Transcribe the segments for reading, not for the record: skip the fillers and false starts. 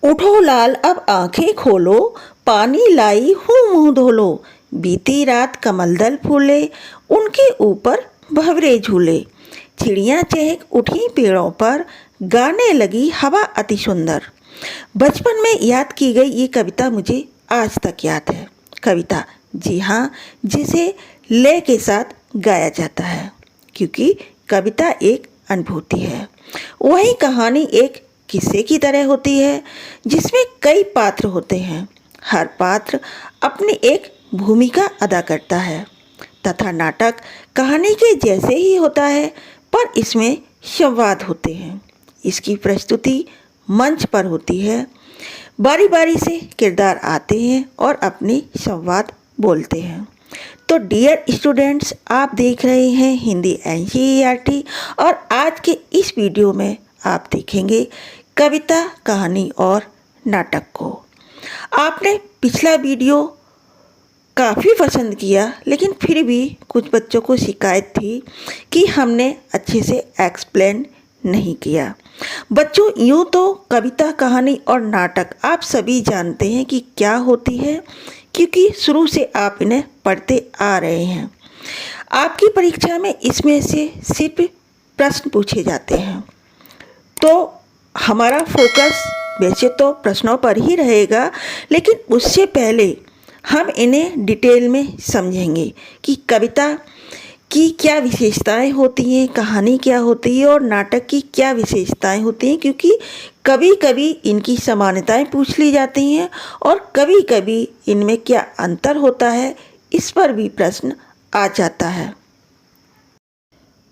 उठो लाल अब आंखें खोलो, पानी लाई हूँ मुँह धोलो। बीती रात कमलदल फूले, उनके ऊपर भंवरे झूले। चिड़ियाँ चहक उठी पेड़ों पर, गाने लगी हवा अति सुंदर। बचपन में याद की गई ये कविता मुझे आज तक याद है। कविता, जी हाँ, जिसे लय के साथ गाया जाता है, क्योंकि कविता एक अनुभूति है। वही कहानी एक किस्से की तरह होती है, जिसमें कई पात्र होते हैं। हर पात्र अपनी एक भूमिका अदा करता है तथा नाटक कहानी के जैसे ही होता है, पर इसमें संवाद होते हैं। इसकी प्रस्तुति मंच पर होती है, बारी बारी से किरदार आते हैं और अपने संवाद बोलते हैं। तो डियर स्टूडेंट्स, आप देख रहे हैं हिंदी NCERT और आज के इस वीडियो में आप देखेंगे कविता, कहानी और नाटक को। आपने पिछला वीडियो काफ़ी पसंद किया, लेकिन फिर भी कुछ बच्चों को शिकायत थी कि हमने अच्छे से एक्सप्लेन नहीं किया। बच्चों, यूँ तो कविता, कहानी और नाटक आप सभी जानते हैं कि क्या होती है, क्योंकि शुरू से आप इन्हें पढ़ते आ रहे हैं। आपकी परीक्षा में इसमें से सिर्फ प्रश्न पूछे जाते हैं, तो हमारा फोकस वैसे तो प्रश्नों पर ही रहेगा, लेकिन उससे पहले हम इन्हें डिटेल में समझेंगे कि कविता की क्या विशेषताएं होती हैं, कहानी क्या होती है और नाटक की क्या विशेषताएं होती हैं, क्योंकि कभी कभी इनकी समानताएं पूछ ली जाती हैं और कभी कभी इनमें क्या अंतर होता है, इस पर भी प्रश्न आ जाता है।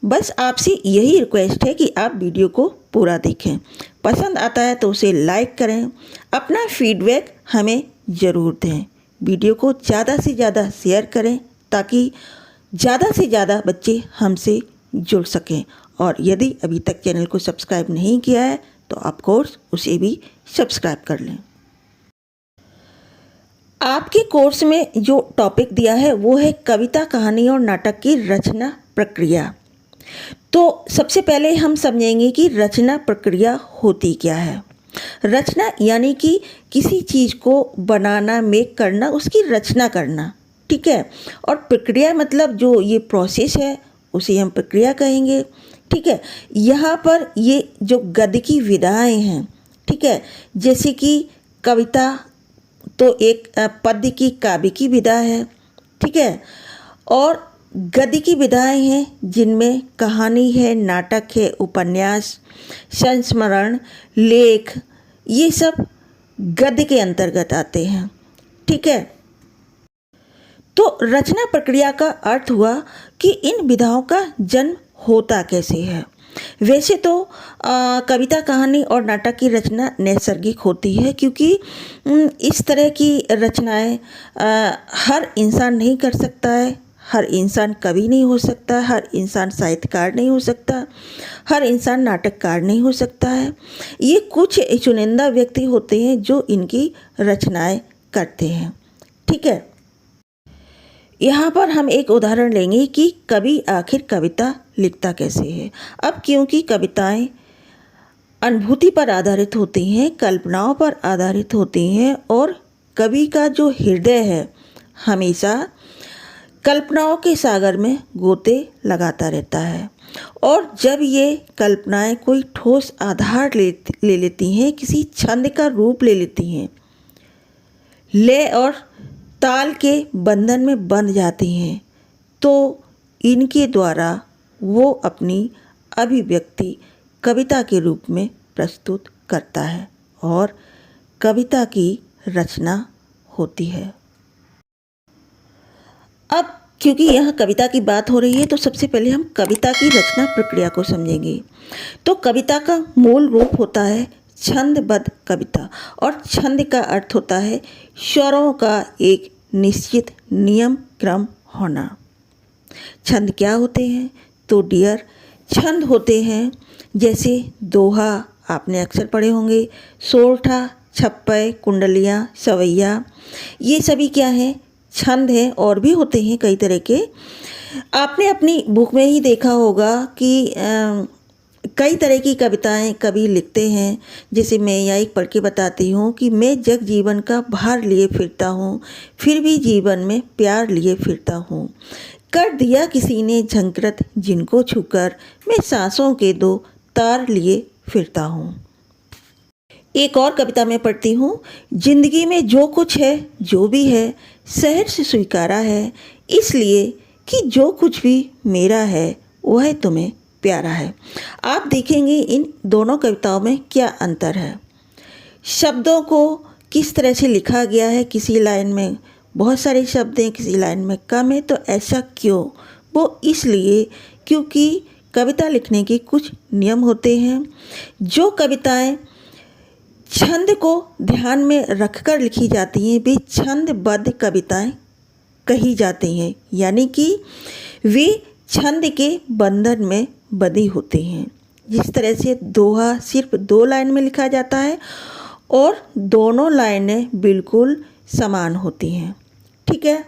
बस आपसे यही रिक्वेस्ट है कि आप वीडियो को पूरा देखें। पसंद आता है तो उसे लाइक करें, अपना फीडबैक हमें ज़रूर दें। वीडियो को ज़्यादा से ज़्यादा शेयर करें ताकि ज़्यादा से ज़्यादा बच्चे हमसे जुड़ सकें। और यदि अभी तक चैनल को सब्सक्राइब नहीं किया है तो ऑफ कोर्स उसे भी सब्सक्राइब कर लें। आपके कोर्स में जो टॉपिक दिया है वो है कविता, कहानी और नाटक की रचना प्रक्रिया। तो सबसे पहले हम समझेंगे कि रचना प्रक्रिया होती क्या है। रचना यानी कि किसी चीज़ को बनाना, मेक करना, उसकी रचना करना, ठीक है। और प्रक्रिया मतलब जो ये प्रोसेस है उसे हम प्रक्रिया कहेंगे, ठीक है। यहाँ पर ये जो गद्य की विधाएं हैं, ठीक है, जैसे कि कविता तो एक पद्य की, काव्य की विधा है, ठीक है। और गद्य की विधाएं हैं जिनमें कहानी है, नाटक है, उपन्यास, संस्मरण, लेख, ये सब गद्य के अंतर्गत आते हैं, ठीक है। तो रचना प्रक्रिया का अर्थ हुआ कि इन विधाओं का जन्म होता कैसे है। वैसे तो कविता, कहानी और नाटक की रचना नैसर्गिक होती है, क्योंकि इस तरह की रचनाएं हर इंसान नहीं कर सकता है। हर इंसान कवि नहीं हो सकता, हर इंसान साहित्यकार नहीं हो सकता, हर इंसान नाटककार नहीं हो सकता है। ये कुछ चुनिंदा व्यक्ति होते हैं जो इनकी रचनाएं करते हैं, ठीक है। यहाँ पर हम एक उदाहरण लेंगे कि कवि आखिर कविता लिखता कैसे है। अब क्योंकि कविताएं अनुभूति पर आधारित होती हैं, कल्पनाओं पर आधारित होती हैं, और कवि का जो हृदय है हमेशा कल्पनाओं के सागर में गोते लगाता रहता है। और जब ये कल्पनाएं कोई ठोस आधार ले लेती हैं, किसी छंद का रूप ले लेती हैं, लय और ताल के बंधन में बंध जाती हैं, तो इनके द्वारा वो अपनी अभिव्यक्ति कविता के रूप में प्रस्तुत करता है और कविता की रचना होती है। अब क्योंकि यह कविता की बात हो रही है, तो सबसे पहले हम कविता की रचना प्रक्रिया को समझेंगे। तो कविता का मूल रूप होता है छंदबद्ध कविता, और छंद का अर्थ होता है स्वरों का एक निश्चित नियम क्रम होना। छंद क्या होते हैं? तो डियर, छंद होते हैं जैसे दोहा, आपने अक्सर पढ़े होंगे, सोरठा, छप्पय, कुंडलियाँ, सवैया, ये सभी क्या हैं? छंद हैं। और भी होते हैं कई तरह के। आपने अपनी बुक में ही देखा होगा कि कई तरह की कविताएं कवि लिखते हैं। जैसे मैं यहाँ एक पढ़ के बताती हूँ कि मैं जग जीवन का भार लिए फिरता हूँ, फिर भी जीवन में प्यार लिए फिरता हूँ। कर दिया किसी ने झंकृत जिनको छूकर, मैं सांसों के दो तार लिए फिरता हूँ। एक और कविता मैं पढ़ती हूँ। जिंदगी में जो कुछ है, जो भी है, शहर से स्वीकारा है, इसलिए कि जो कुछ भी मेरा है वह तुम्हें प्यारा है। आप देखेंगे इन दोनों कविताओं में क्या अंतर है। शब्दों को किस तरह से लिखा गया है, किसी लाइन में बहुत सारे शब्द हैं, किसी लाइन में कम है। तो ऐसा क्यों? वो इसलिए क्योंकि कविता लिखने के कुछ नियम होते हैं। जो कविताएं छंद को ध्यान में रखकर लिखी जाती हैं वे छंदबद्ध कविताएं कही जाती हैं, यानी कि वे छंद के बंधन में बंधी होती हैं। जिस तरह से दोहा सिर्फ 2 लाइन में लिखा जाता है और दोनों लाइनें बिल्कुल समान होती हैं। ठीक है।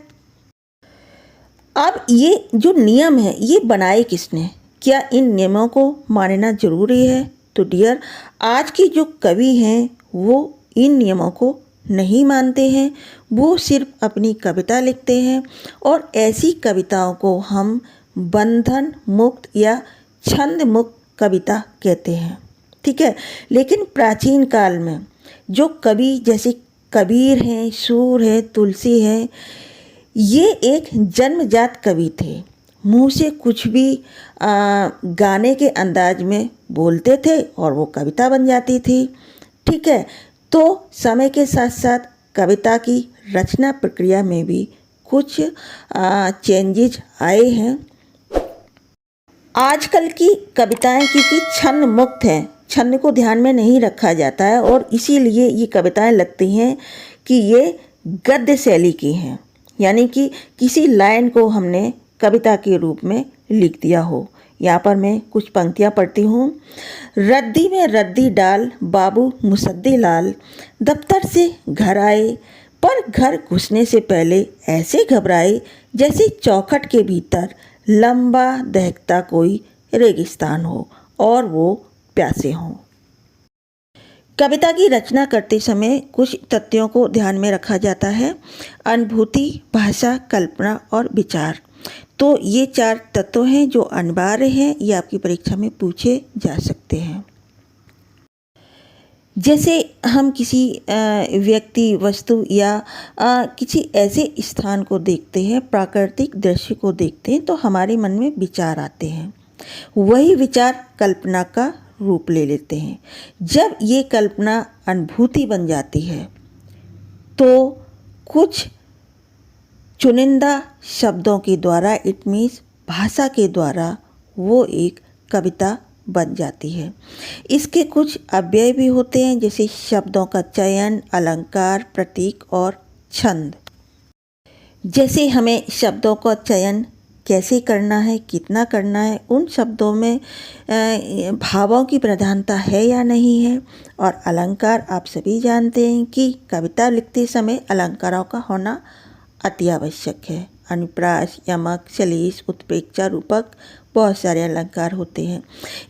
अब ये जो नियम है ये बनाए किसने? क्या इन नियमों को मानना जरूरी है? तो डियर, आज के जो कवि हैं वो इन नियमों को नहीं मानते हैं। वो सिर्फ अपनी कविता लिखते हैं और ऐसी कविताओं को हम बंधन मुक्त या छंद मुक्त कविता कहते हैं। ठीक है। लेकिन प्राचीन काल में जो कवि जैसे कबीर हैं, सूर है, तुलसी है, ये एक जन्मजात कवि थे। मुंह से कुछ भी गाने के अंदाज में बोलते थे और वो कविता बन जाती थी। ठीक है। तो समय के साथ साथ कविता की रचना प्रक्रिया में भी कुछ चेंजेज आए हैं। आजकल की कविताएं क्योंकि छंद मुक्त हैं, छंद को ध्यान में नहीं रखा जाता है और इसीलिए ये कविताएं लगती हैं कि ये गद्य शैली की हैं, यानी कि किसी लाइन को हमने कविता के रूप में लिख दिया हो। यहाँ पर मैं कुछ पंक्तियाँ पढ़ती हूँ। रद्दी में रद्दी डाल बाबू मुसद्दी लाल, दफ्तर से घर आए पर घर घुसने से पहले ऐसे घबराए जैसे चौखट के भीतर लंबा दहकता कोई रेगिस्तान हो और वो प्यासे हों। कविता की रचना करते समय कुछ तथ्यों को ध्यान में रखा जाता है। अनुभूति, भाषा, कल्पना और विचार। तो ये 4 तत्व हैं जो अनिवार्य हैं, ये आपकी परीक्षा में पूछे जा सकते हैं। जैसे हम किसी व्यक्ति, वस्तु या किसी ऐसे स्थान को देखते हैं, प्राकृतिक दृश्य को देखते हैं तो हमारे मन में विचार आते हैं। वही विचार कल्पना का रूप ले लेते हैं। जब ये कल्पना अनुभूति बन जाती है तो कुछ चुनिंदा शब्दों के द्वारा, इट मीन्स भाषा के द्वारा, वो एक कविता बन जाती है। इसके कुछ अव्यय भी होते हैं, जैसे शब्दों का चयन, अलंकार, प्रतीक और छंद। जैसे हमें शब्दों का चयन कैसे करना है, कितना करना है, उन शब्दों में भावों की प्रधानता है या नहीं है। और अलंकार आप सभी जानते हैं कि कविता लिखते समय अलंकारों का होना अति आवश्यक है। अनुप्रास, यमक, सलीस, उत्प्रेक्षा, रूपक, बहुत सारे अलंकार होते हैं।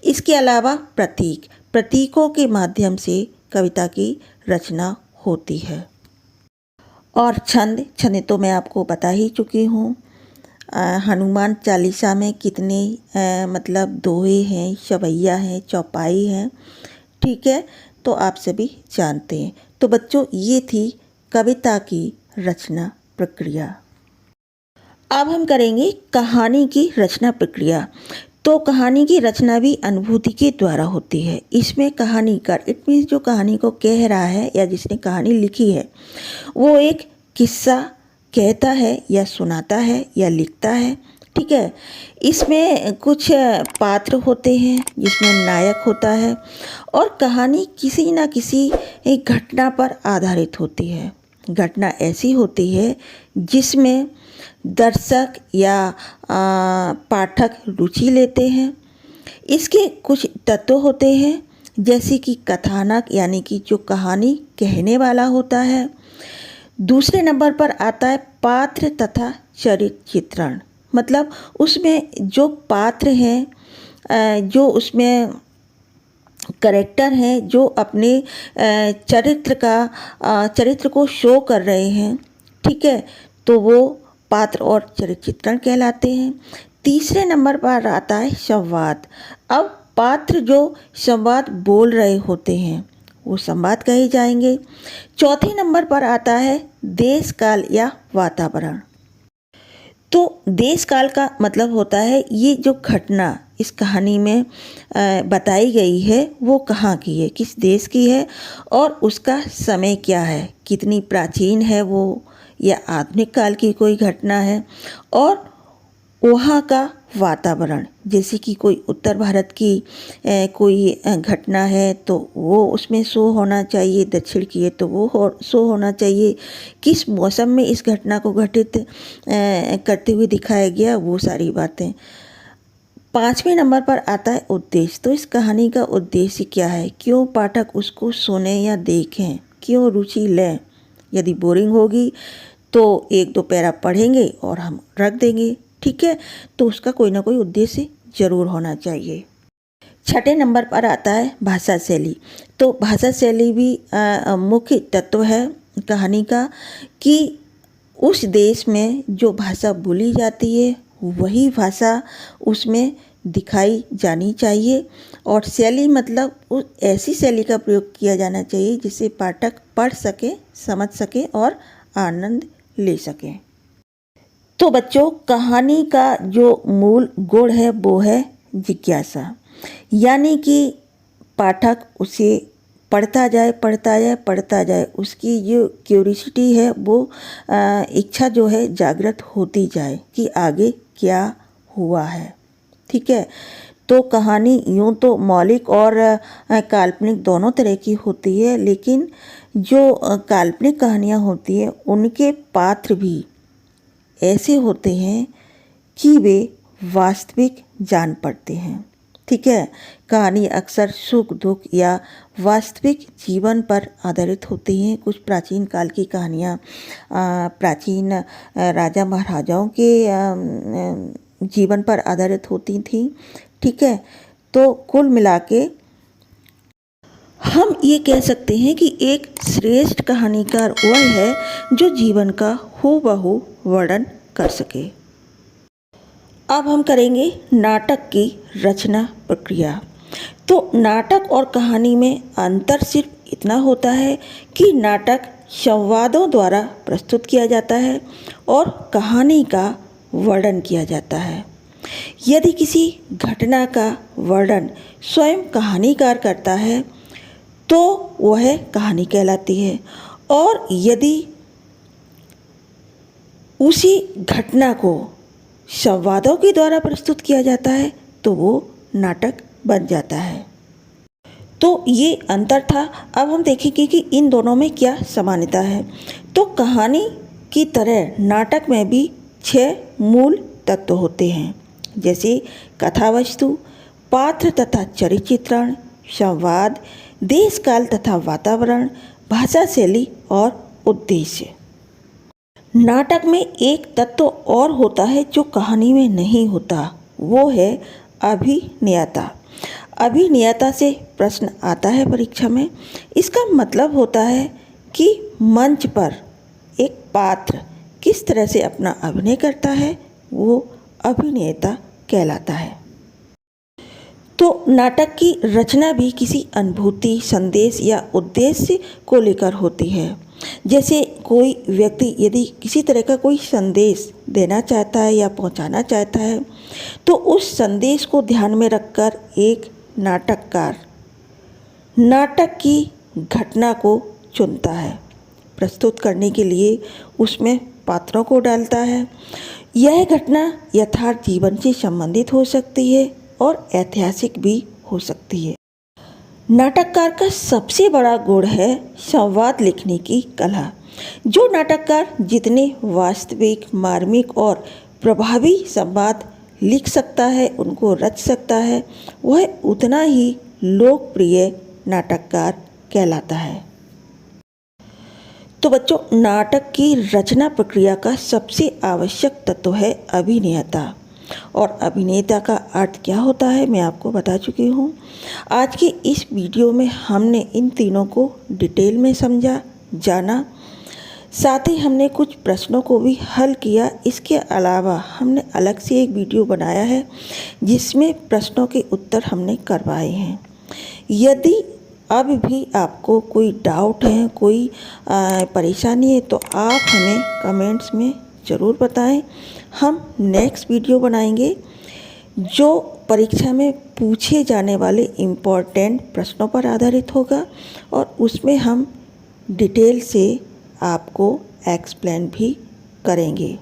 इसके अलावा प्रतीकों के माध्यम से कविता की रचना होती है। और छंद तो मैं आपको बता ही चुकी हूँ। हनुमान चालीसा में कितने मतलब दोहे हैं, शवैया हैं, चौपाई हैं। ठीक है। तो आप सभी जानते हैं। तो बच्चों, ये थी कविता की रचना प्रक्रिया। अब हम करेंगे कहानी की रचना प्रक्रिया। तो कहानी की रचना भी अनुभूति के द्वारा होती है। इसमें कहानीकार, इट मीन्स जो कहानी को कह रहा है या जिसने कहानी लिखी है, वो एक किस्सा कहता है या सुनाता है या लिखता है। ठीक है। इसमें कुछ पात्र होते हैं जिसमें नायक होता है और कहानी किसी न किसी एक घटना पर आधारित होती है। घटना ऐसी होती है जिसमें दर्शक या पाठक रुचि लेते हैं। इसके कुछ तत्व होते हैं, जैसे कि कथानक, यानी कि जो कहानी कहने वाला होता है। दूसरे नंबर पर आता है पात्र तथा चरित्र चित्रण, मतलब उसमें जो पात्र हैं, जो उसमें करेक्टर हैं जो अपने चरित्र को शो कर रहे हैं, ठीक है, तो वो पात्र और चरित्र चित्रण कहलाते हैं। तीसरे नंबर पर आता है संवाद। अब पात्र जो संवाद बोल रहे होते हैं वो संवाद कहे जाएंगे। चौथे नंबर पर आता है देश काल या वातावरण। तो देश काल का मतलब होता है ये जो घटना इस कहानी में बताई गई है वो कहाँ की है, किस देश की है और उसका समय क्या है, कितनी प्राचीन है वो या आधुनिक काल की कोई घटना है, और वहाँ का वातावरण, जैसे कि कोई उत्तर भारत की कोई घटना है तो वो उसमें शो होना चाहिए, दक्षिण की है तो वो शो होना चाहिए, किस मौसम में इस घटना को घटित करते हुए दिखाया गया, वो सारी बातें। पाँचवें नंबर पर आता है उद्देश्य। तो इस कहानी का उद्देश्य क्या है, क्यों पाठक उसको सुने या देखें, क्यों रुचि लें। यदि बोरिंग होगी तो एक दो पैरा पढ़ेंगे और हम रख देंगे, ठीक है, तो उसका कोई ना कोई उद्देश्य जरूर होना चाहिए। छठे नंबर पर आता है भाषा शैली। तो भाषा शैली भी मुख्य तत्व है कहानी का, कि उस देश में जो भाषा बोली जाती है वही भाषा उसमें दिखाई जानी चाहिए, और शैली मतलब उस ऐसी शैली का प्रयोग किया जाना चाहिए जिसे पाठक पढ़ सके, समझ सके और आनंद ले सके। तो बच्चों, कहानी का जो मूल गुण है वो है जिज्ञासा, यानी कि पाठक उसे पढ़ता जाए, उसकी जो क्यूरियोसिटी है वो इच्छा जो है जागृत होती जाए कि आगे क्या हुआ है, ठीक है। तो कहानी यूँ तो मौलिक और काल्पनिक दोनों तरह की होती है, लेकिन जो काल्पनिक कहानियाँ होती हैं उनके पात्र भी ऐसे होते हैं कि वे वास्तविक जान पड़ते हैं, ठीक है। कहानी अक्सर सुख दुख या वास्तविक जीवन पर आधारित होती हैं। कुछ प्राचीन काल की कहानियाँ प्राचीन राजा महाराजाओं के जीवन पर आधारित होती थीं, ठीक है। तो कुल मिला के हम ये कह सकते हैं कि एक श्रेष्ठ कहानीकार वह है जो जीवन का हूबहू वर्णन कर सके। अब हम करेंगे नाटक की रचना प्रक्रिया। तो नाटक और कहानी में अंतर सिर्फ इतना होता है कि नाटक संवादों द्वारा प्रस्तुत किया जाता है और कहानी का वर्णन किया जाता है। यदि किसी घटना का वर्णन स्वयं कहानीकार करता है तो वह कहानी कहलाती है, और यदि उसी घटना को संवादों के द्वारा प्रस्तुत किया जाता है तो वो नाटक बन जाता है। तो ये अंतर था। अब हम देखेंगे कि इन दोनों में क्या समानता है। तो कहानी की तरह नाटक में भी 6 मूल तत्व होते हैं, जैसे कथा वस्तु, पात्र तथा चरित्र चित्रण, संवाद, देश काल तथा वातावरण, भाषा शैली और उद्देश्य। नाटक में एक तत्व और होता है जो कहानी में नहीं होता, वो है अभिनेता। अभिनेता से प्रश्न आता है परीक्षा में। इसका मतलब होता है कि मंच पर एक पात्र किस तरह से अपना अभिनय करता है, वो अभिनेता कहलाता है। तो नाटक की रचना भी किसी अनुभूति, संदेश या उद्देश्य को लेकर होती है। जैसे कोई व्यक्ति यदि किसी तरह का कोई संदेश देना चाहता है या पहुंचाना चाहता है तो उस संदेश को ध्यान में रखकर एक नाटककार नाटक की घटना को चुनता है, प्रस्तुत करने के लिए उसमें पात्रों को डालता है। यह घटना यथार्थ जीवन से संबंधित हो सकती है और ऐतिहासिक भी हो सकती है। नाटककार का सबसे बड़ा गुण है संवाद लिखने की कला। जो नाटककार जितने वास्तविक, मार्मिक और प्रभावी संवाद लिख सकता है, उनको रच सकता है, वह उतना ही लोकप्रिय नाटककार कहलाता है। तो बच्चों, नाटक की रचना प्रक्रिया का सबसे आवश्यक तत्व है अभिनेता। और अभिनेता का अर्थ क्या होता है मैं आपको बता चुकी हूँ। आज की इस वीडियो में हमने इन तीनों को डिटेल में समझा, जाना, साथ ही हमने कुछ प्रश्नों को भी हल किया। इसके अलावा हमने अलग से एक वीडियो बनाया है जिसमें प्रश्नों के उत्तर हमने करवाए हैं। यदि अब भी आपको कोई डाउट है, कोई परेशानी है तो आप हमें कमेंट्स में ज़रूर बताएं। हम नेक्स्ट वीडियो बनाएंगे जो परीक्षा में पूछे जाने वाले इम्पोर्टेंट प्रश्नों पर आधारित होगा और उसमें हम डिटेल से आपको एक्सप्लेन भी करेंगे।